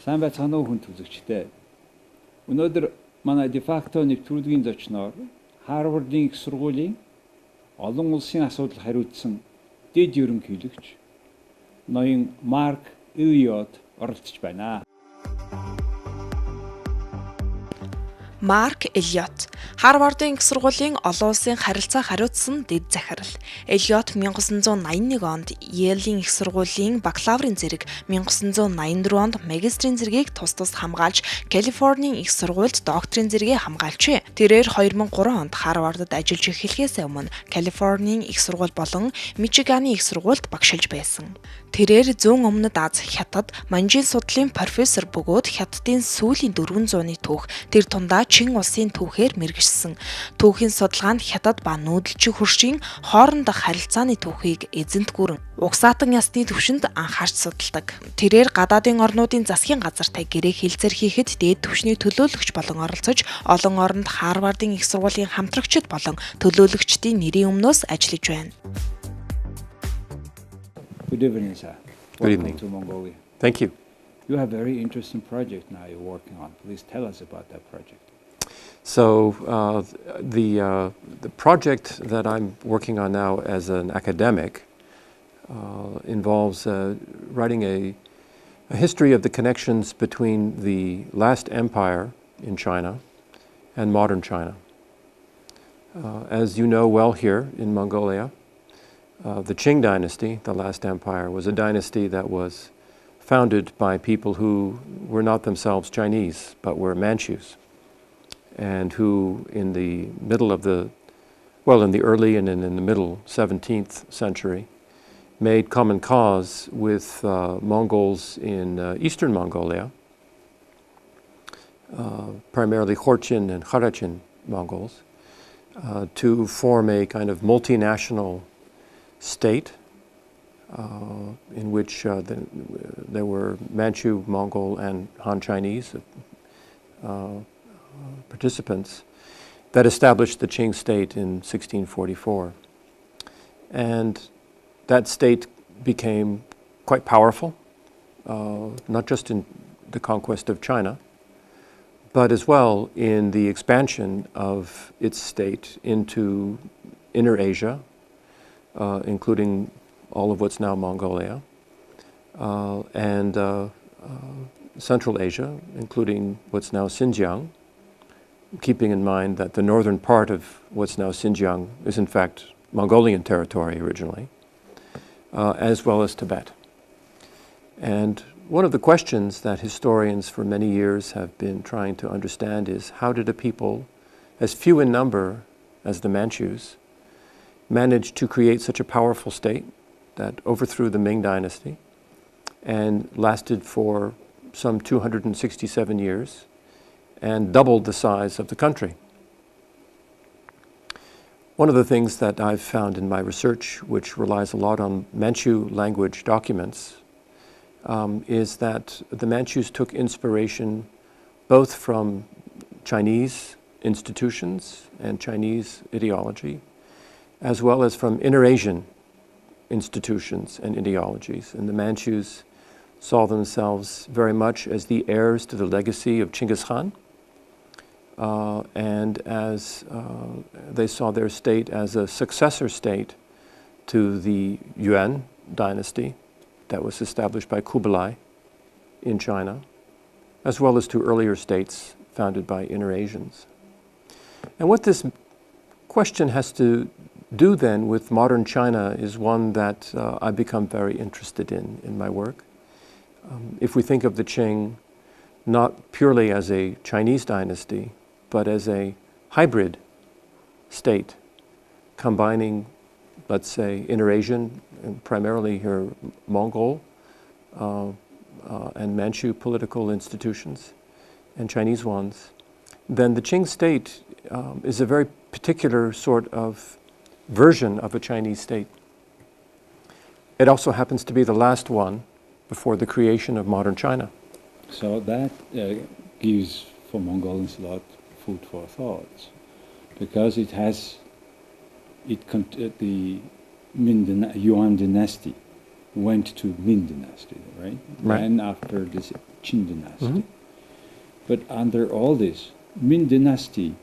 Сайн байцгаана уу хүн үзэгчдээ. Өнөөдөр манай дефакто нэвтрүүлгийн зочноор Харвардын их сургуулийн олон улсын асуудал хариуцсан дэд ерөнхийлөгч ноён Марк Эллиот оролцож байна. Марк Эллиот Харвардын их сургуулийн Олон Улсын Харилцаа хариуцсан дэд захирал. Elliott 1981 онд Yale-ийн их сургуулийн бакалаврын зэрэг, 1984 онд магистрийн зэргийг тус хамгаалж, Калифорнийн их сургуульд докторийн зэрэгээ хамгаалжээ. Тэрээр 2003 онд Харвардад ажиллаж эхлэхээс өмнө Калифорнийн их сургууль болон Бичгийн их сургуульд багшилж байсан. Тэрээр зүүн өмнөд Аз, Хятад, Манж Чин судлалын профессор бөгөөд Хятадын сүүлийн 400-ны түүх, тэр тундаа Чин улсын түүхээр мэргэжсэн. Түүхийн судалгаанд Хятад ба нүүдэлчин хөршийн хоорондох харилцааны түүхийг эзэнт гүрэн угсаатан ясны түвшинд анхаарч судалдаг. Тэрээр гадаадын орнуудын засгийн газартай гэрээ хэлцээр хийхэд дээд түвшний төлөөлөгч болон оролцож, олон оронд Харвардын их сургуулийн хамтрагчид болон төлөөлөгчдийн нэрийн өмнөөс ажиллаж байна. Good evening, sir. Good evening. Welcome to Mongolia. Thank you. You have a very interesting project now you're working on. Please tell us about that project. So the project that I'm working on now as an academic involves writing a history of the connections between the last empire in China and modern China. As you know well here in Mongolia, the Qing dynasty, the last empire, was a dynasty that was founded by people who were not themselves Chinese, but were Manchus, and who in the middle of in the early and in the middle 17th century, made common cause with Mongols in eastern Mongolia, primarily Khorchin and Kharachin Mongols, to form a kind of multinational state in which there were Manchu, Mongol, and Han Chinese participants that established the Qing state in 1644. And that state became quite powerful, not just in the conquest of China, but as well in the expansion of its state into Inner Asia, including all of what's now Mongolia, and Central Asia, including what's now Xinjiang, keeping in mind that the northern part of what's now Xinjiang is in fact Mongolian territory originally, as well as Tibet. And one of the questions that historians for many years have been trying to understand is, how did a people as few in number as the Manchus managed to create such a powerful state that overthrew the Ming dynasty and lasted for some 267 years and doubled the size of the country? One of the things that I've found in my research, which relies a lot on Manchu language documents, is that the Manchus took inspiration both from Chinese institutions and Chinese ideology, as well as from Inner Asian institutions and ideologies. And the Manchus saw themselves very much as the heirs to the legacy of Genghis Khan, and as they saw their state as a successor state to the Yuan dynasty that was established by Kublai in China, as well as to earlier states founded by Inner Asians. And what this question has to do then with modern China is one that I've become very interested in my work. If we think of the Qing not purely as a Chinese dynasty, but as a hybrid state, combining, let's say, Inner Asian, and primarily here Mongol and Manchu political institutions, and Chinese ones, then the Qing state is a very particular sort of version of a Chinese state. It also happens to be the last one before the creation of modern China. So that gives for Mongolians a lot of food for thought, because it has the Yuan dynasty went to Ming Dynasty, right? Right. Then after this Qin Dynasty. But under all this, Ming Dynasty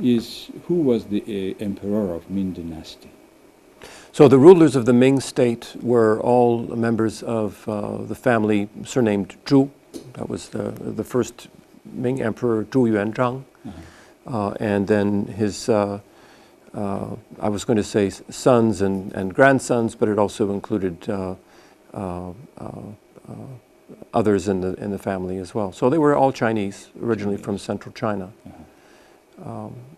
is, who was the emperor of Ming Dynasty? So the rulers of the Ming state were all members of the family surnamed Zhu. That was the first Ming emperor, Zhu Yuanzhang. And then his, I was going to say sons and grandsons, but it also included others in the family as well. So they were all Chinese, originally from central China.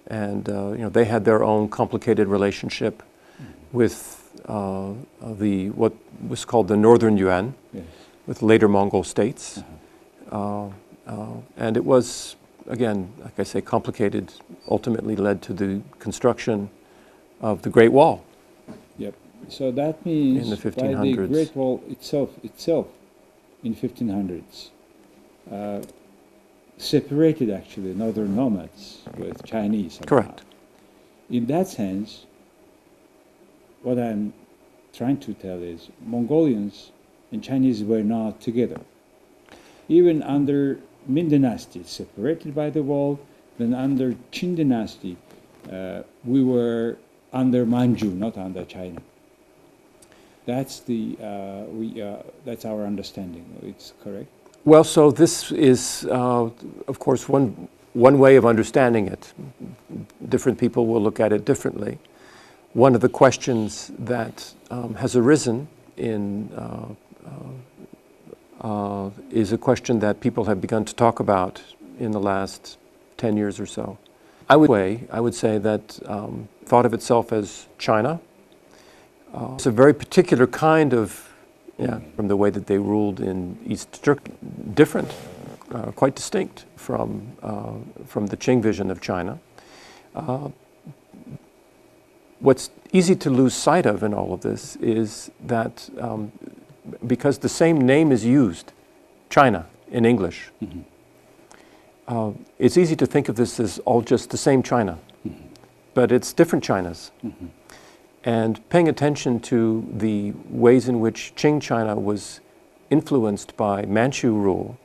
And they had their own complicated relationship with what was called the Northern Yuan, with later Mongol states. And it was, again, like I say, complicated, ultimately led to the construction of the Great Wall. Yep. So that means in the by 1500s. the Great Wall itself in 1500s, separated actually northern nomads with Chinese. Somehow. Correct. In that sense, what I'm trying to tell is Mongolians and Chinese were not together. Even under Ming Dynasty, separated by the wall, then under Qin Dynasty, we were under Manju, not under China. That's that's our understanding. It's correct. Well, so this is, of course, one way of understanding it. Different people will look at it differently. One of the questions that has arisen is a question that people have begun to talk about in the last 10 years or so. I would say that thought of itself as China. It's a very particular kind of, from the way that they ruled in East Turkey, different, quite distinct from the Qing vision of China. What's easy to lose sight of in all of this is that because the same name is used, China, in English, it's easy to think of this as all just the same China, but it's different Chinas. And paying attention to the ways in which Qing China was influenced by Manchu rule,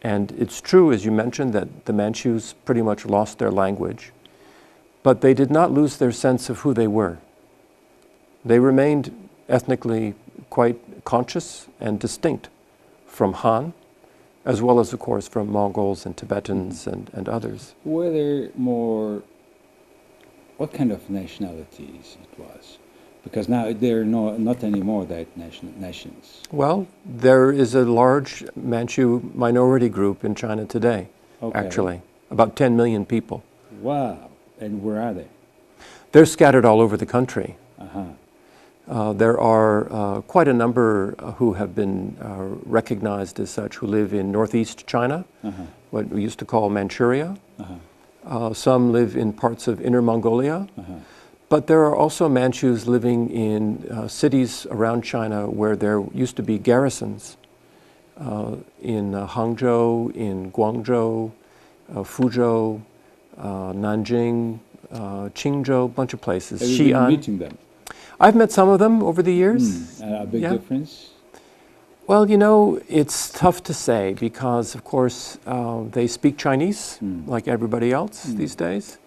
and it's true, as you mentioned, that the Manchus pretty much lost their language, but they did not lose their sense of who they were. They remained ethnically quite conscious and distinct from Han, as well as, of course, from Mongols and Tibetans and others. Were there more, what kind of nationalities it was? Because now there are not anymore that nations. Well, there is a large Manchu minority group in China today, actually, about 10 million people. Wow, and where are they? They're scattered all over the country. There are quite a number who have been recognized as such, who live in northeast China, what we used to call Manchuria. Some live in parts of Inner Mongolia. But there are also Manchus living in cities around China where there used to be garrisons, in Hangzhou, in Guangzhou, Fuzhou, Nanjing, Qingzhou, a bunch of places. Have you been meeting them? I've met some of them over the years. A big difference? Well, it's tough to say because, of course, they speak Chinese like everybody else these days.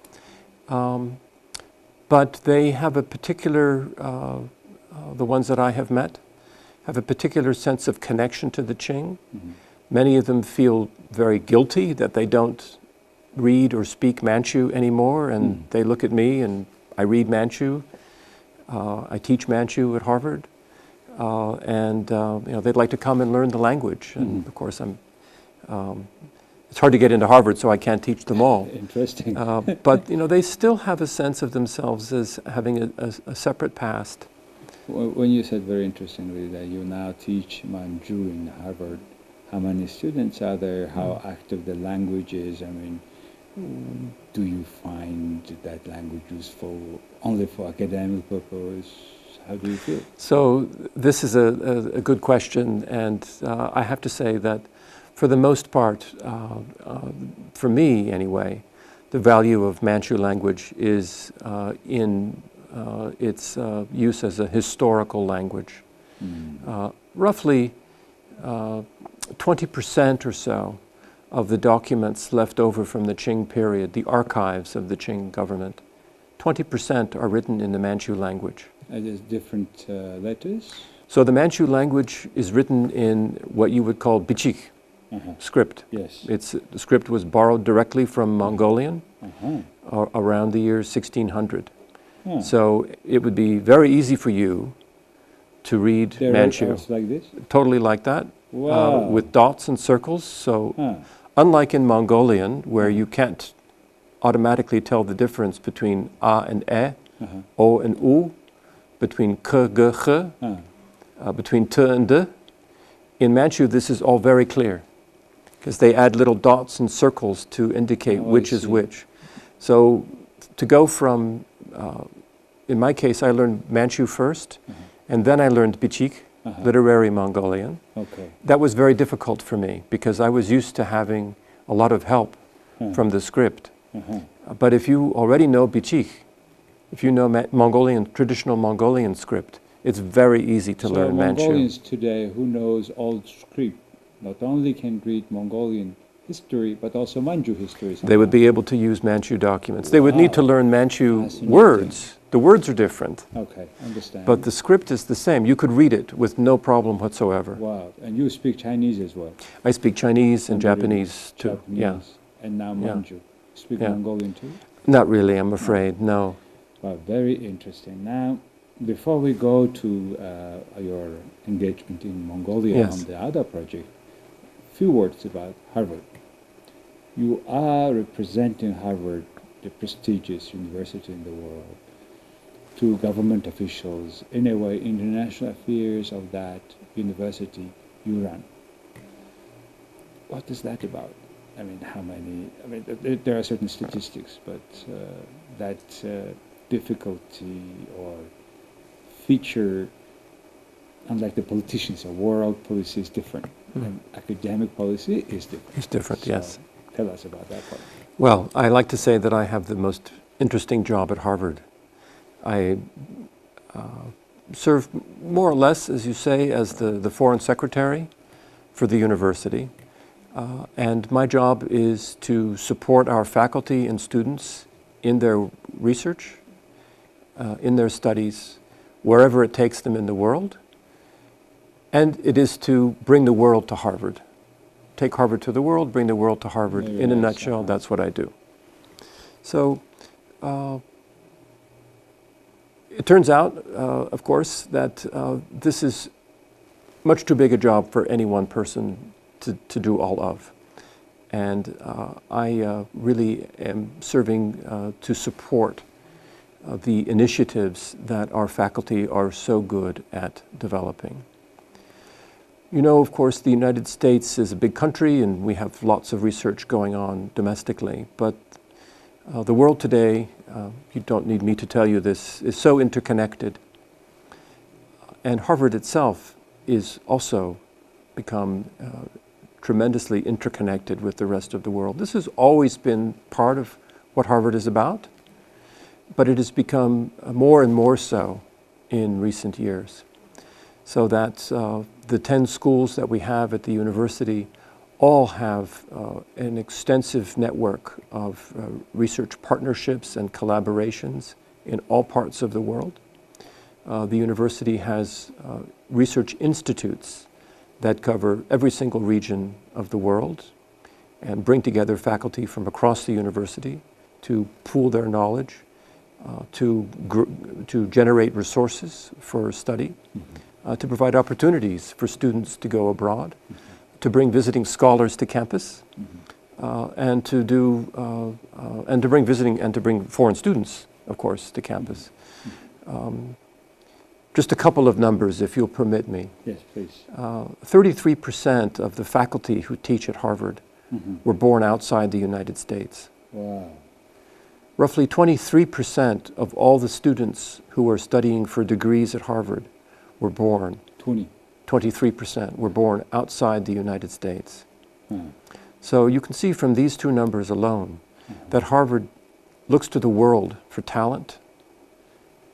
But they have a particular, the ones that I have met, have a particular sense of connection to the Qing. Many of them feel very guilty that they don't read or speak Manchu anymore, and they look at me and I read Manchu. I teach Manchu at Harvard, and they'd like to come and learn the language. And of course, it's hard to get into Harvard, so I can't teach them all. Interesting. But they still have a sense of themselves as having a separate past. When you said very interestingly that you now teach Manchu in Harvard, how many students are there? How active the language is? I mean, do you find that language useful only for academic purpose? How do you feel? So this is a good question, and I have to say that for the most part, for me anyway, the value of Manchu language is in its use as a historical language. Roughly 20% or so of the documents left over from the Qing period, the archives of the Qing government, 20% are written in the Manchu language. And there's different letters? So the Manchu language is written in what you would call Bichik script. Yes. The script was borrowed directly from Mongolian around the year 1600. So it would be very easy for you to read They're Manchu. like this? Totally like that, Wow. with dots and circles. So unlike in Mongolian, where you can't automatically tell the difference between A and E, O and U, between K, G, Ch, between T and D, in Manchu this is all very clear because they add little dots and circles to indicate which is which. So to go from, in my case, I learned Manchu first, and then I learned Bichik, literary Mongolian. Okay. That was very difficult for me because I was used to having a lot of help from the script. But if you already know Bichik, if you know Mongolian, traditional Mongolian script, it's very easy to learn Manchu. Mongolians today who knows old script not only can read Mongolian history, but also Manchu history. They would be able to use Manchu documents. They would need to learn Manchu words. The words are different. Okay, understand. But the script is the same. You could read it with no problem whatsoever. Wow, and you speak Chinese as well? I speak Chinese and Japanese too. Japanese, Yeah. and now Manchu. Speak Mongolian too? Not really, I'm afraid, no. Wow, very interesting. Now, before we go to your engagement in Mongolia on the other project, few words about Harvard. You are representing Harvard, the prestigious university in the world, to government officials. In a way, international affairs of that university you run. What is that about? I mean, how many? I mean, there are certain statistics, but that difficulty or feature, unlike the politicians, world policy is different. And academic policy is different. It's different, So yes. Tell us about that part. Well, I like to say that I have the most interesting job at Harvard. I serve more or less, as you say, as the foreign secretary for the university. And my job is to support our faculty and students in their research, in their studies, wherever it takes them in the world. And it is to bring the world to Harvard. Take Harvard to the world, bring the world to Harvard. In a nutshell, that's what I do. So it turns out, of course, that this is much too big a job for any one person to do all of. And I really am serving to support the initiatives that our faculty are so good at developing. You know, of course, the United States is a big country and we have lots of research going on domestically, but the world today, you don't need me to tell you this, is so interconnected. And Harvard itself is also become tremendously interconnected with the rest of the world. This has always been part of what Harvard is about, but it has become more and more so in recent years. So that the 10 schools that we have at the university all have an extensive network of research partnerships and collaborations in all parts of the world. The university has research institutes that cover every single region of the world and bring together faculty from across the university to pool their knowledge, to generate resources for study, to provide opportunities for students to go abroad, to bring visiting scholars to campus, and to bring foreign students, of course, to campus. Just a couple of numbers, if you'll permit me. Yes, please. 33% of the faculty who teach at Harvard were born outside the United States. Wow. Roughly 23% of all the students who are studying for degrees at Harvard were born. 23% were born outside the United States. So you can see from these two numbers alone that Harvard looks to the world for talent,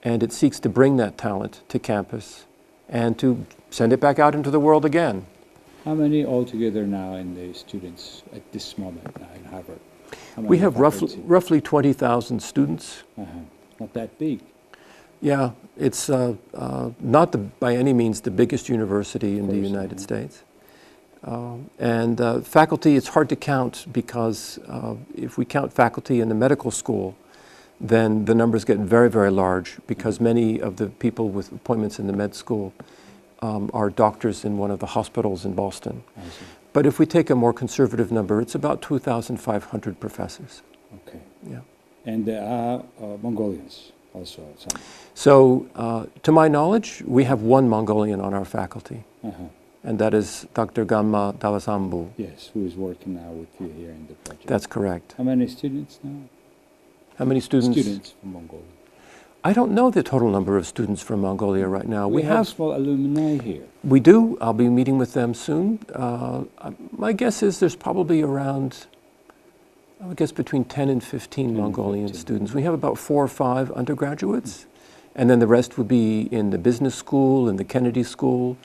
and it seeks to bring that talent to campus and to send it back out into the world again. How many altogether now in the students at this moment now in Harvard? We have roughly 20,000 students. Not that big. Yeah, it's not by any means the biggest university in the United States. And faculty, it's hard to count because if we count faculty in the medical school, then the numbers get very, very large because many of the people with appointments in the med school are doctors in one of the hospitals in Boston. But if we take a more conservative number, it's about 2,500 professors. Okay. Yeah. And there are Mongolians also. So, to my knowledge, we have one Mongolian on our faculty. And that is Dr. Gamma Dawasambu. Yes, who is working now with you here in the project. That's correct. How many students now? How many students? Students from Mongolia. I don't know the total number of students from Mongolia right now. We have small alumni here. We do. I'll be meeting with them soon. My guess is there's probably around, I would guess between 10 and 15 Mongolian students. We have about 4 or 5 undergraduates, and then the rest would be in the business school and the Kennedy School.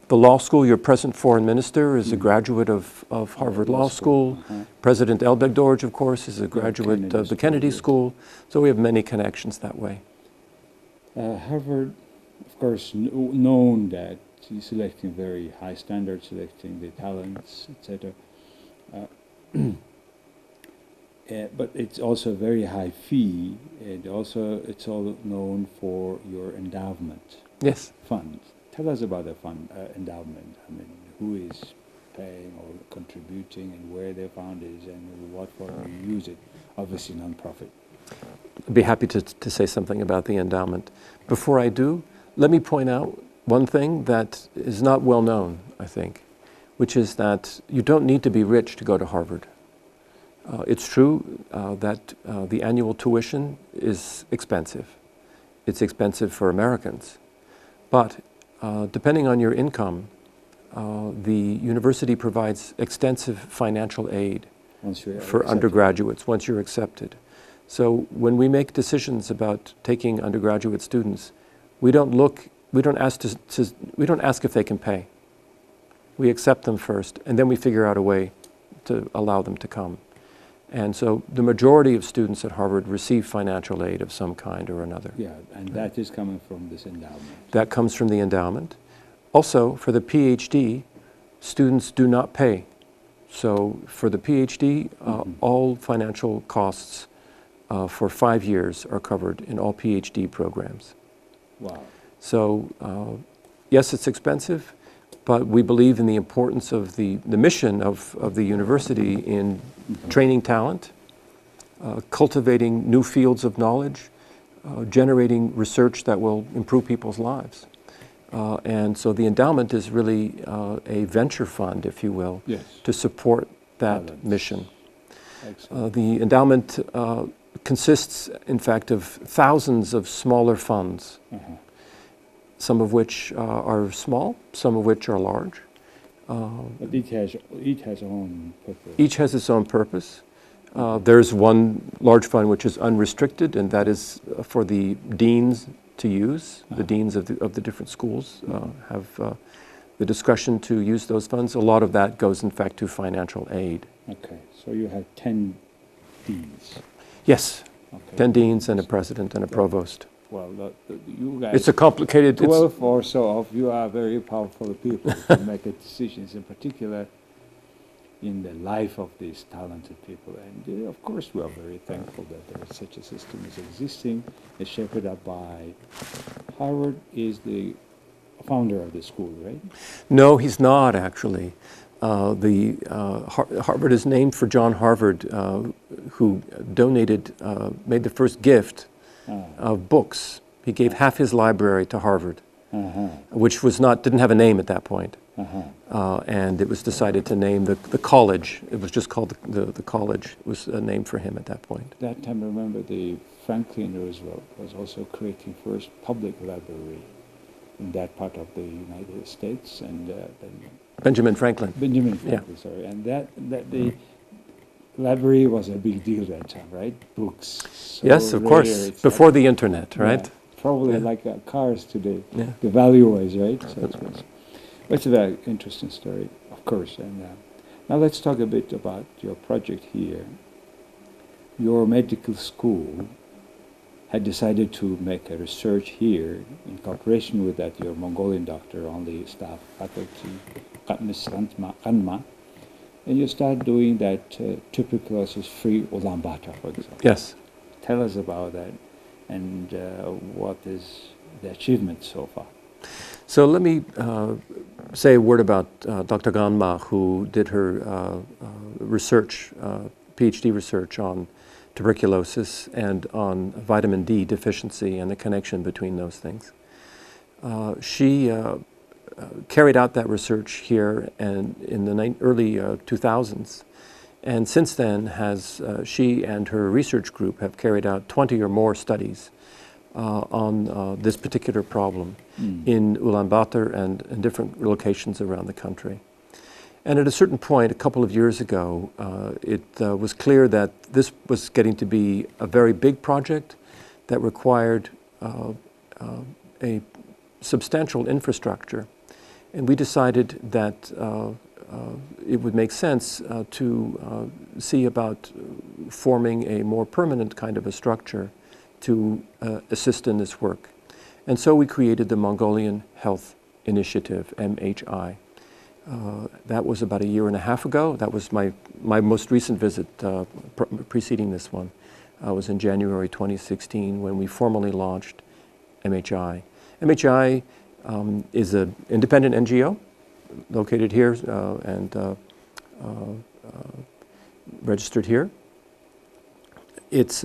The law school, your present foreign minister is a graduate of Harvard Law School. President Elbegdorj, of course, is a graduate of the Kennedy School. So we have many connections that way. Harvard, of course, known that he's selecting very high standards, selecting the talents, etc. But it's also a very high fee, and also it's all known for your endowment. Yes. Fund. Tell us about the fund endowment. I mean, who is paying or contributing, and where the fund is, and what form you use it. Obviously, non-profit. I'd be happy to say something about the endowment. Before I do, let me point out one thing that is not well known, I think, which is that you don't need to be rich to go to Harvard. It's true that the annual tuition is expensive. It's expensive for Americans. But depending on your income, the university provides extensive financial aid for undergraduates once you're accepted. So when we make decisions about taking undergraduate students, we don't ask if they can pay. We accept them first, and then we figure out a way to allow them to come. And so the majority of students at Harvard receive financial aid of some kind or another. Yeah, and that is coming from this endowment. That comes from the endowment. Also, for the PhD, students do not pay. So for the PhD, all financial costs for 5 years are covered in all PhD programs. Wow. So yes, it's expensive, but we believe in the importance of the mission of the university in training talent, cultivating new fields of knowledge, generating research that will improve people's lives. And so the endowment is really a venture fund, if you will, to support that mission. The endowment consists, in fact, of thousands of smaller funds, some of which are small, some of which are large. But each has its own purpose. Each has its own purpose. There's one large fund which is unrestricted, and that is for the deans to use. The deans of the different schools have the discretion to use those funds. A lot of that goes, in fact, to financial aid. Okay, so you have 10 deans. Yes, Okay. 10 deans and a president and a provost. Well, you guys, It's a complicated... 12 or so of you are very powerful people to make decisions, in particular in the life of these talented people. And of course, we are very thankful that there is such a system is existing. It's shaped up by Harvard is the founder of the school, right? No, he's not, actually. Harvard is named for John Harvard, who made the first gift of books. He gave half his library to Harvard, which didn't have a name at that point. And it was decided to name the college. It was just called the college. It was a name for him at that point. That time, remember, the Franklin Roosevelt was also creating first public library in that part of the United States, and then Benjamin Franklin. Sorry, and that the library was a big deal that time, right? Books. So yes, of course. Before the internet, right? probably Yeah. like cars today, Yeah. the value-wise, right? So it's a very interesting story, of course. And now let's talk a bit about your project here. Your medical school had decided to make a research here in cooperation with that your Mongolian doctor on the staff faculty, Ms. Ganma, and you start doing that tuberculosis-free Ulaanbaatar, for example. Yes. Tell us about that and what is the achievement so far. So let me say a word about Dr. Ganma, who did her research, PhD research on tuberculosis and on vitamin D deficiency and the connection between those things. She carried out that research here and in the early 2000s, and since then she and her research group have carried out 20 or more studies on this particular problem in Ulaanbaatar and in different locations around the country. And at a certain point, a couple of years ago, it was clear that this was getting to be a very big project that required a substantial infrastructure. And we decided that it would make sense to see about forming a more permanent kind of a structure to assist in this work. And so we created the Mongolian Health Initiative, MHI. That was about a year and a half ago. That was my most recent visit preceding this one. Was in January 2016 when we formally launched MHI. MHI is an independent NGO located here and registered here. Its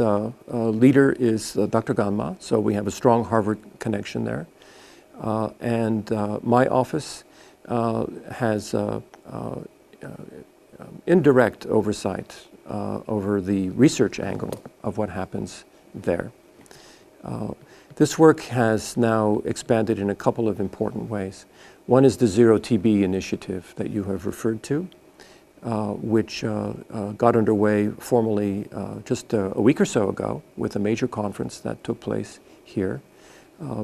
leader is Dr. Ganma, so we have a strong Harvard connection there. And my office has indirect oversight over the research angle of what happens there. This work has now expanded in a couple of important ways. One is the Zero TB initiative that you have referred to, which got underway formally just a week or so ago with a major conference that took place here,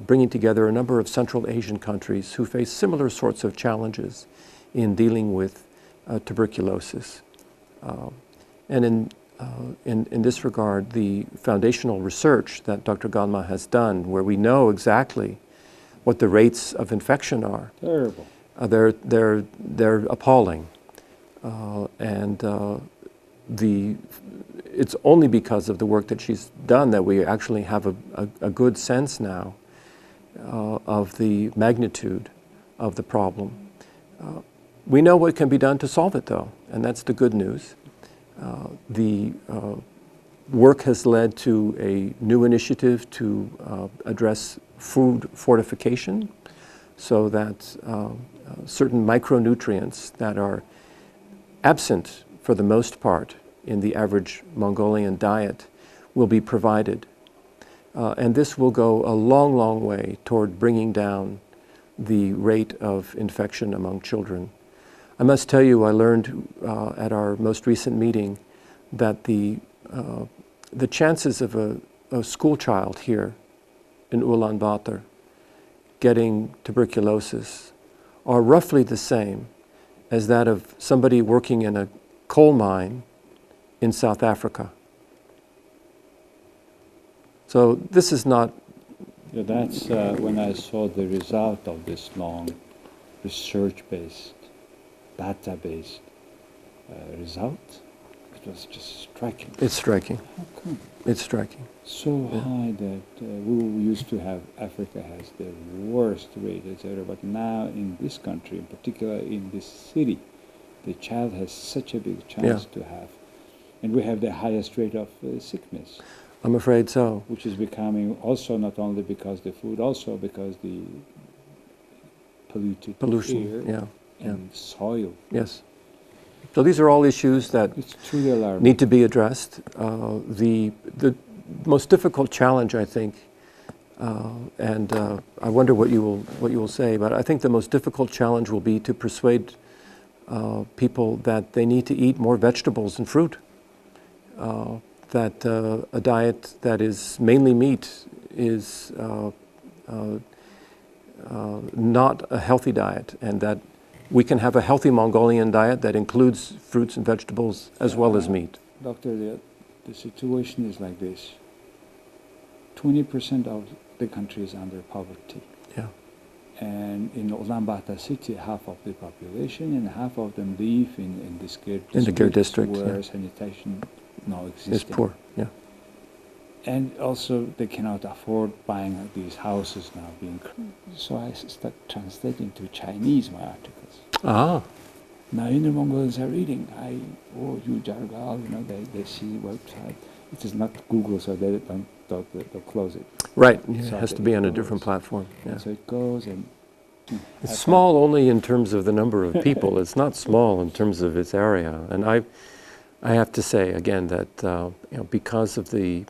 bringing together a number of Central Asian countries who face similar sorts of challenges in dealing with tuberculosis. And in this regard, the foundational research that Dr. Ganma has done, where we know exactly what the rates of infection are, Terrible. They're appalling, it's only because of the work that she's done that we actually have a good sense now of the magnitude of the problem. We know what can be done to solve it, though, and that's the good news. The work has led to a new initiative to address food fortification so that certain micronutrients that are absent for the most part in the average Mongolian diet will be provided. And this will go a long, long way toward bringing down the rate of infection among children. I must tell you, I learned at our most recent meeting that the chances of a school child here in Ulaanbaatar getting tuberculosis are roughly the same as that of somebody working in a coal mine in South Africa. So this is not... Yeah, that's when I saw the result of this long research-based, data-based result. It was just striking. It's striking. How come? It's striking. So high that we used to have, Africa has the worst rate, etc. But now in this country, in particular in this city, the child has such a big chance to have. And we have the highest rate of sickness. I'm afraid so. Which is becoming also not only because the food, also because the pollution air and soil. Yes. So these are all issues that It's truly alarming. need to be addressed. The most difficult challenge, I think, and I wonder what you will say, but I think the most difficult challenge will be to persuade people that they need to eat more vegetables and fruit. That a diet that is mainly meat is not a healthy diet, and that we can have a healthy Mongolian diet that includes fruits and vegetables as well as meat. Doctor, the situation is like this. 20% of the country is under poverty. Yeah. And in Ulaanbaatar city, half of the population and half of them live in the Ger In the Ger district, where yeah. sanitation no It's existing. poor, yeah. And also they cannot afford buying these houses now being. So I start translating to Chinese my articles. Ah, Now inner Mongolians are reading. You jargal, they see website. It is not Google, so they they'll close it. right. It So has to it be on a goes. different platform. Yeah. And so it goes and. It's small only in terms of the number of people. It's not small in terms of its area. And I have to say again that because of the,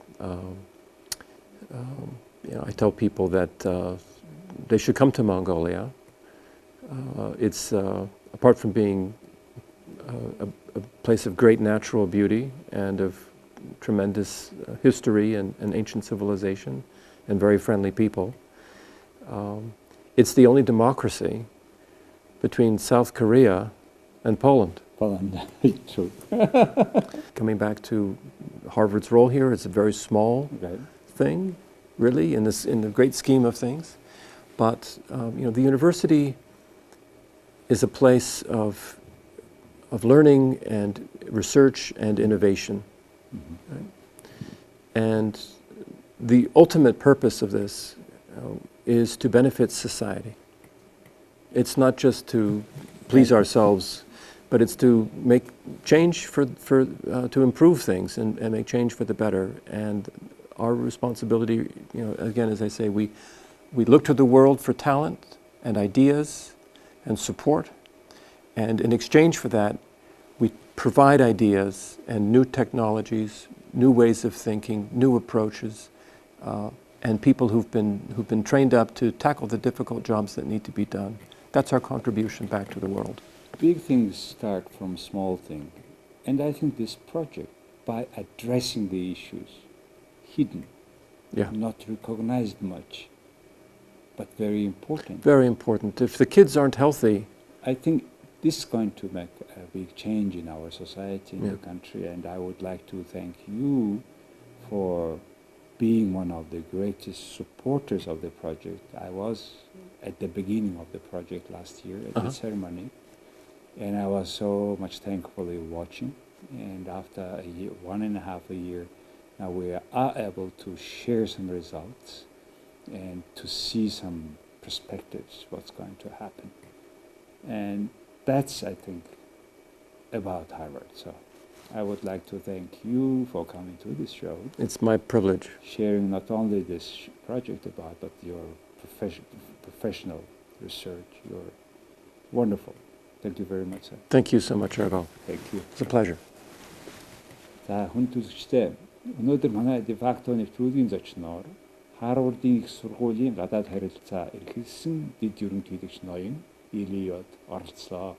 I tell people that they should come to Mongolia. It's apart from being a place of great natural beauty and of tremendous history and ancient civilization and very friendly people. It's the only democracy between South Korea and Poland. Poland, true. Coming back to Harvard's role here, it's a very small Right. thing, really, in the great scheme of things. But the university is a place of learning and research and innovation. Mm-hmm. Right? And the ultimate purpose of this is to benefit society. It's not just to please ourselves, but it's to make change to improve things and make change for the better. And our responsibility, again, as I say, we look to the world for talent and ideas and support, and in exchange for that, we provide ideas and new technologies, new ways of thinking, new approaches, and people who've been trained up to tackle the difficult jobs that need to be done. That's our contribution back to the world. Big things start from small things. And I think this project, by addressing the issues, hidden, Yeah. not recognized much, but very important. Very important. If the kids aren't healthy, I think this is going to make a big change in our society, in Yeah. the country, and I would like to thank you for being one of the greatest supporters of the project. I was at the beginning of the project last year at the ceremony, and I was so much thankfully watching. And after a year, 1.5 years, now we are able to share some results and to see some perspectives, what's going to happen. And that's, I think, about Harvard. So I would like to thank you for coming to this show, it's my privilege. sharing not only this project about, but your professional research. You're wonderful. Thank you very much, sir. Thank you so much, Argal. Thank you. It's a pleasure. За хүн төлөвчтэй өнөөдөр манай дефакто нэвтрүүлгийн зочноор Харвардын их сургуулийн гадаад харилцаа эрхэлсэн дэд ерөнхийлөгч ноён Elliott оролцлоо.